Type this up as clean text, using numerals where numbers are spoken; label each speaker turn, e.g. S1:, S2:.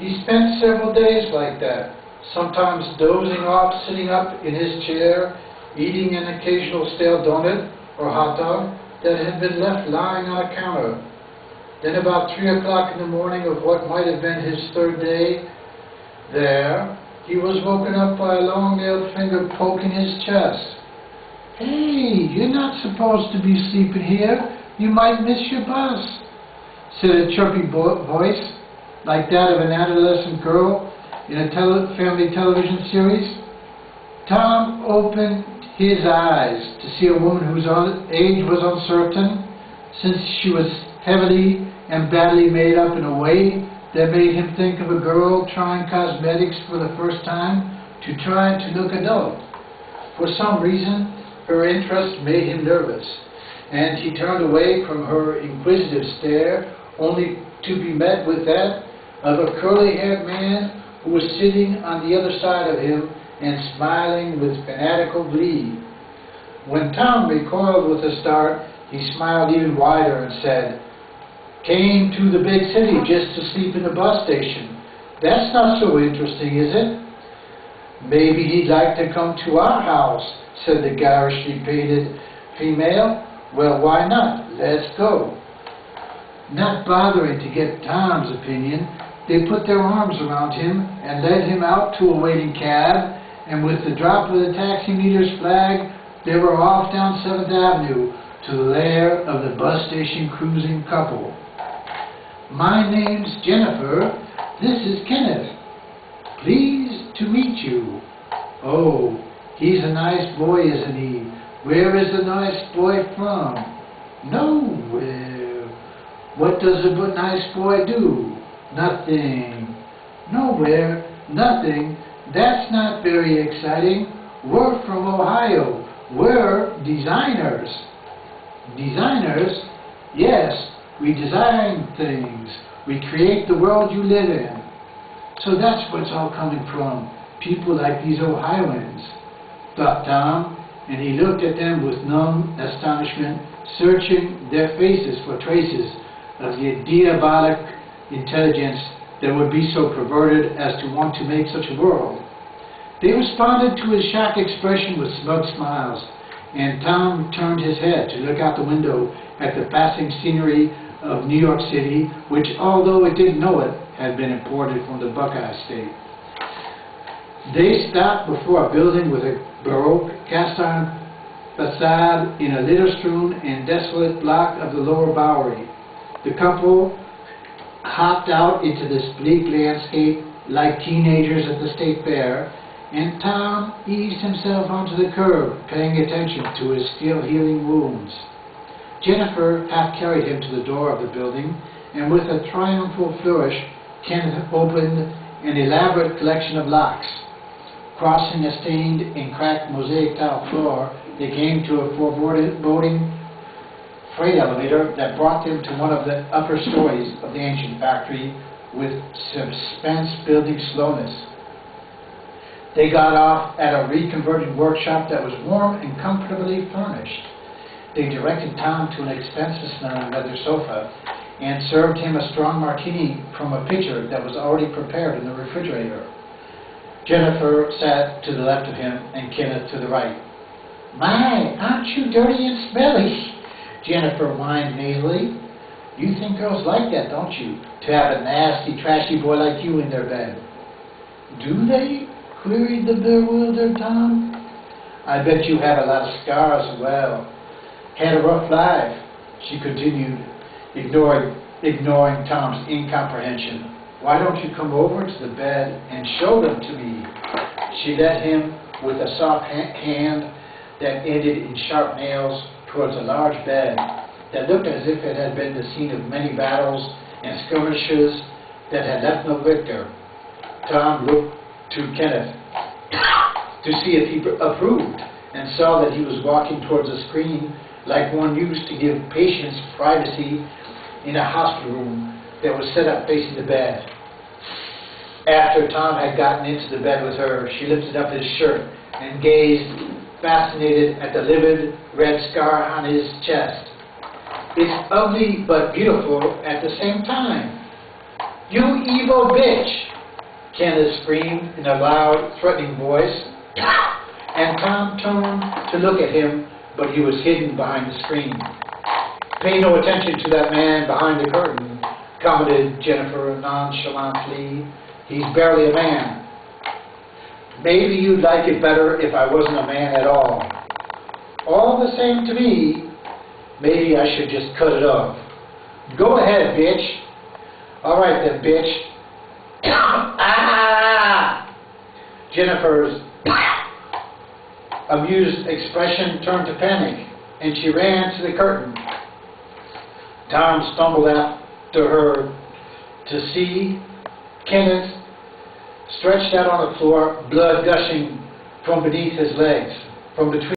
S1: He spent several days like that, sometimes dozing off, sitting up in his chair, eating an occasional stale donut or hot dog that had been left lying on a counter. Then about 3 o'clock in the morning of what might have been his third day there, he was woken up by a long-nailed finger poking his chest. "Hey, you're not supposed to be sleeping here. You might miss your bus," said a chirpy voice, like that of an adolescent girl in a family television series. Tom opened his eyes to see a woman whose age was uncertain, since she was heavily and badly made up in a way that made him think of a girl trying cosmetics for the first time to try to look adult. For some reason, her interest made him nervous, and he turned away from her inquisitive stare, only to be met with that of a curly-haired man who was sitting on the other side of him and smiling with fanatical glee. When Tom recoiled with a start, he smiled even wider and said, "Came to the big city just to sleep in the bus station. That's not so interesting, is it?" "Maybe he'd like to come to our house," said the garishly painted female. "Well, why not? Let's go." Not bothering to get Tom's opinion, they put their arms around him and led him out to a waiting cab, and with the drop of the taximeter's flag, they were off down 7th Avenue to the lair of the bus station cruising couple. "My name's Jennifer. This is Kenneth. Pleased to meet you." "Oh, he's a nice boy, isn't he? Where is the nice boy from?" "Nowhere." "What does a nice boy do?" "Nothing." "Nowhere? Nothing? That's not very exciting. We're from Ohio. We're designers." "Designers?" "Yes, we design things. We create the world you live in." "So that's where it's all coming from. People like these Ohioans," thought Tom, and he looked at them with numb astonishment, searching their faces for traces of the diabolic intelligence that would be so perverted as to want to make such a world. They responded to his shocked expression with smug smiles, and Tom turned his head to look out the window at the passing scenery of New York City, which, although it didn't know it, had been imported from the Buckeye State. They stopped before a building with a Baroque cast-iron facade in a litter-strewn and desolate block of the lower Bowery. The couple hopped out into this bleak landscape like teenagers at the state fair, and Tom eased himself onto the curb, paying attention to his still healing wounds. Jennifer half carried him to the door of the building, and with a triumphal flourish, Kenneth opened an elaborate collection of locks. Crossing a stained and cracked mosaic tile floor, they came to a foreboding freight elevator that brought them to one of the upper stories of the ancient factory with suspense-building slowness. They got off at a reconverted workshop that was warm and comfortably furnished. They directed Tom to an expensive-smelling leather sofa and served him a strong martini from a pitcher that was already prepared in the refrigerator. Jennifer sat to the left of him and Kenneth to the right. "My, aren't you dirty and smelly?" Jennifer whined nasally. "You think girls like that, don't you? To have a nasty, trashy boy like you in their bed." "Do they?" queried the bewildered Tom. "I bet you have a lot of scars as well. Had a rough life," she continued, ignoring Tom's incomprehension. "Why don't you come over to the bed and show them to me?" She led him with a soft hand that ended in sharp nails towards a large bed that looked as if it had been the scene of many battles and skirmishes that had left no victor. Tom looked to Kenneth to see if he approved, and saw that he was walking towards a screen like one used to give patients privacy in a hospital room that was set up facing the bed. After Tom had gotten into the bed with her, she lifted up his shirt and gazed, fascinated, at the livid red scar on his chest. "It's ugly but beautiful at the same time." "You evil bitch!" Kenneth screamed in a loud, threatening voice, and Tom turned to look at him, but he was hidden behind the screen. "Pay no attention to that man behind the curtain," commented Jennifer nonchalantly. "He's barely a man." "Maybe you'd like it better if I wasn't a man at all." "All the same to me. Maybe I should just cut it off." "Go ahead, bitch." "All right then, bitch." Ah! Jennifer's amused expression turned to panic, and she ran to the curtain. Tom stumbled after her to see Kenneth stretched out on the floor, blood gushing from beneath his legs. From between